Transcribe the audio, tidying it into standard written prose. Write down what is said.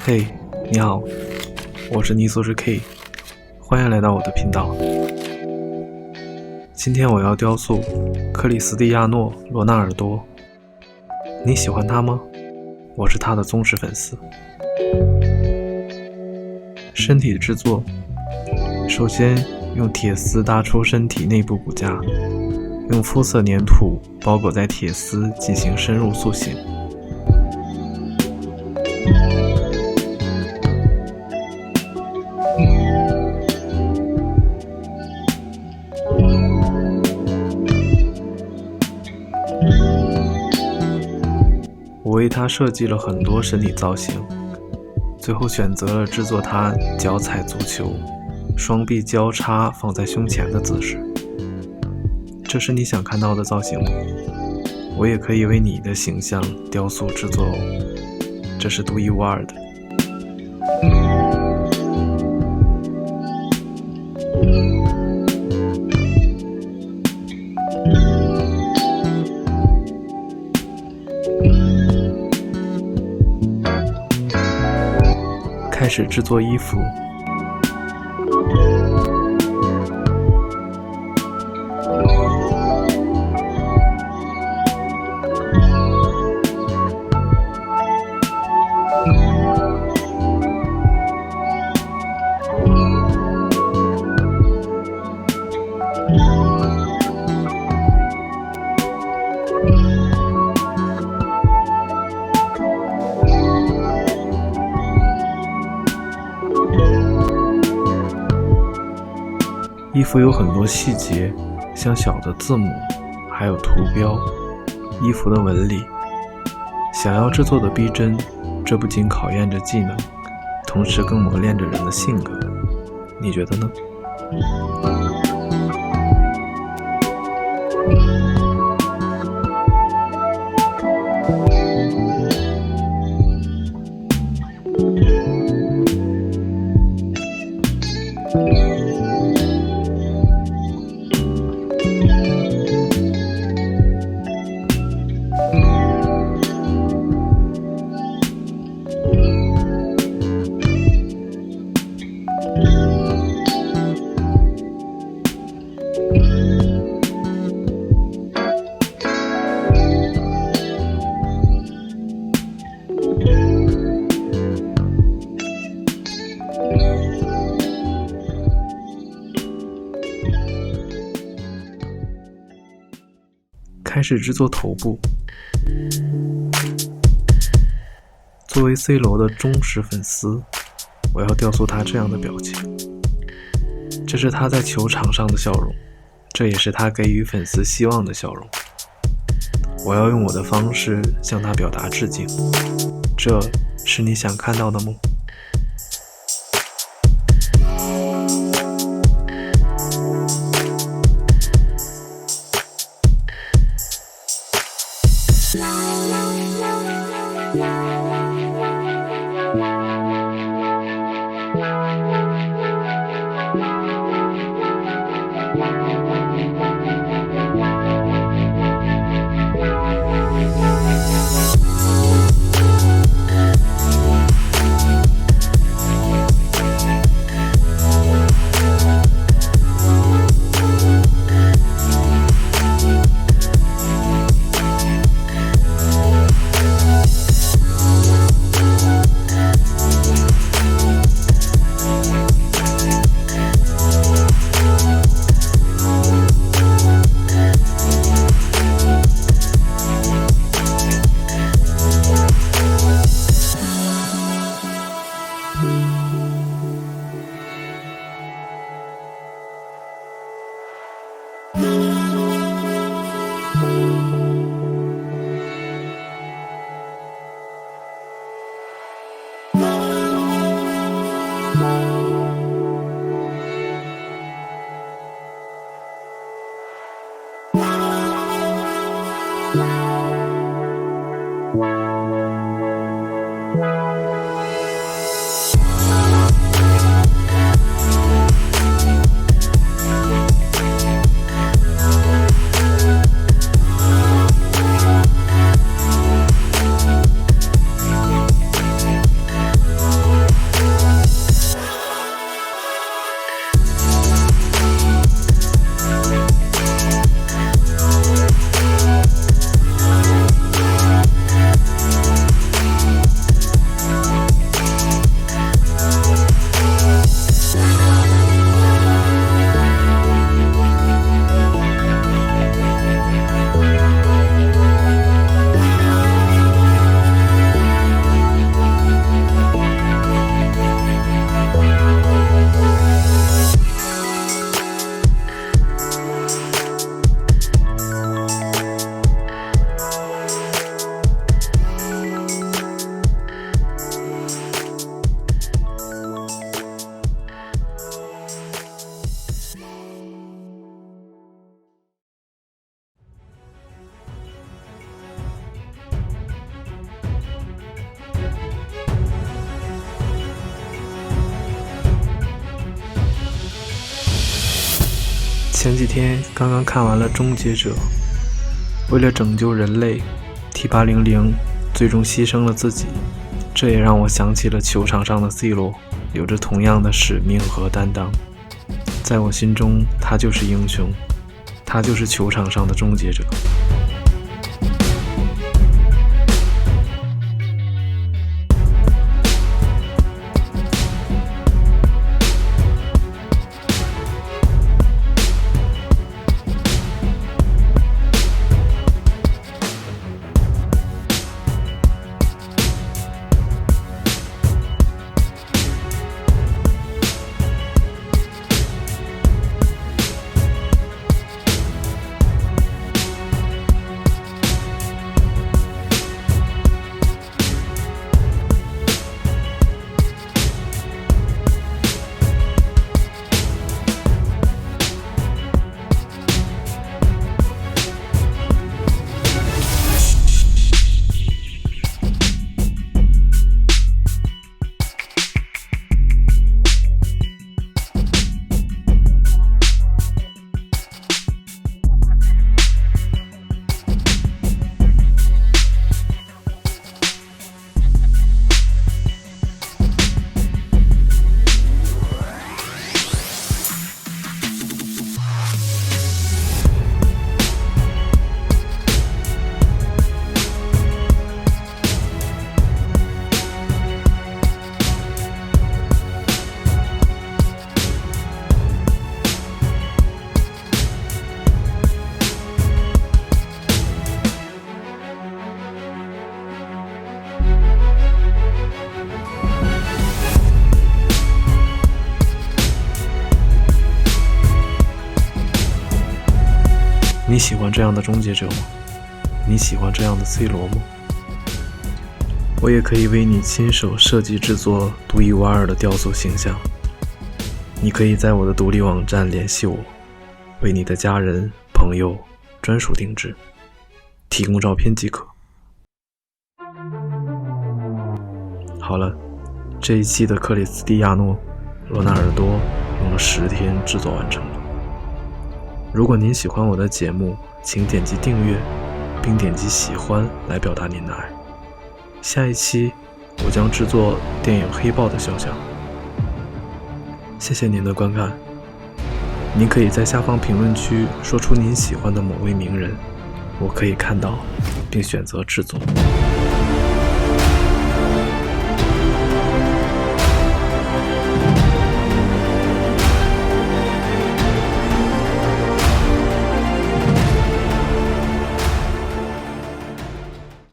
嘿，你好，我是泥塑之 K， 欢迎来到我的频道。今天我要雕塑克里斯蒂亚诺·罗纳尔多，你喜欢他吗？我是他的忠实粉丝。身体制作，首先用铁丝搭出身体内部骨架，用肤色粘土包裹在铁丝进行深入塑形。我为他设计了很多身体造型，最后选择了制作他脚踩足球，双臂交叉放在胸前的姿势。这是你想看到的造型吗？我也可以为你的形象雕塑制作哦，这是独一无二的。开始制作衣服。衣服有很多细节，像小的字母，还有图标，衣服的纹理。想要制作的逼真，这不仅考验着技能，同时更磨练着人的性格。你觉得呢？开始制作头部。作为 C 罗的忠实粉丝，我要雕塑他这样的表情。这是他在球场上的笑容，这也是他给予粉丝希望的笑容。我要用我的方式向他表达致敬。这是你想看到的吗？前几天刚刚看完了《终结者》，为了拯救人类 ，T800最终牺牲了自己，这也让我想起了球场上的 C 罗，有着同样的使命和担当。在我心中，他就是英雄，他就是球场上的终结者。你喜欢这样的终结者吗？你喜欢这样的 C 罗吗？我也可以为你亲手设计制作独一无二的雕塑形象。你可以在我的独立网站联系我，为你的家人朋友专属定制，提供照片即可。好了，这一期的克里斯蒂亚诺·罗纳尔多用了10天制作完成了。如果您喜欢我的节目，请点击订阅并点击喜欢来表达您的爱。下一期我将制作电影《黑豹》的肖像。谢谢您的观看，您可以在下方评论区说出您喜欢的某位名人，我可以看到并选择制作。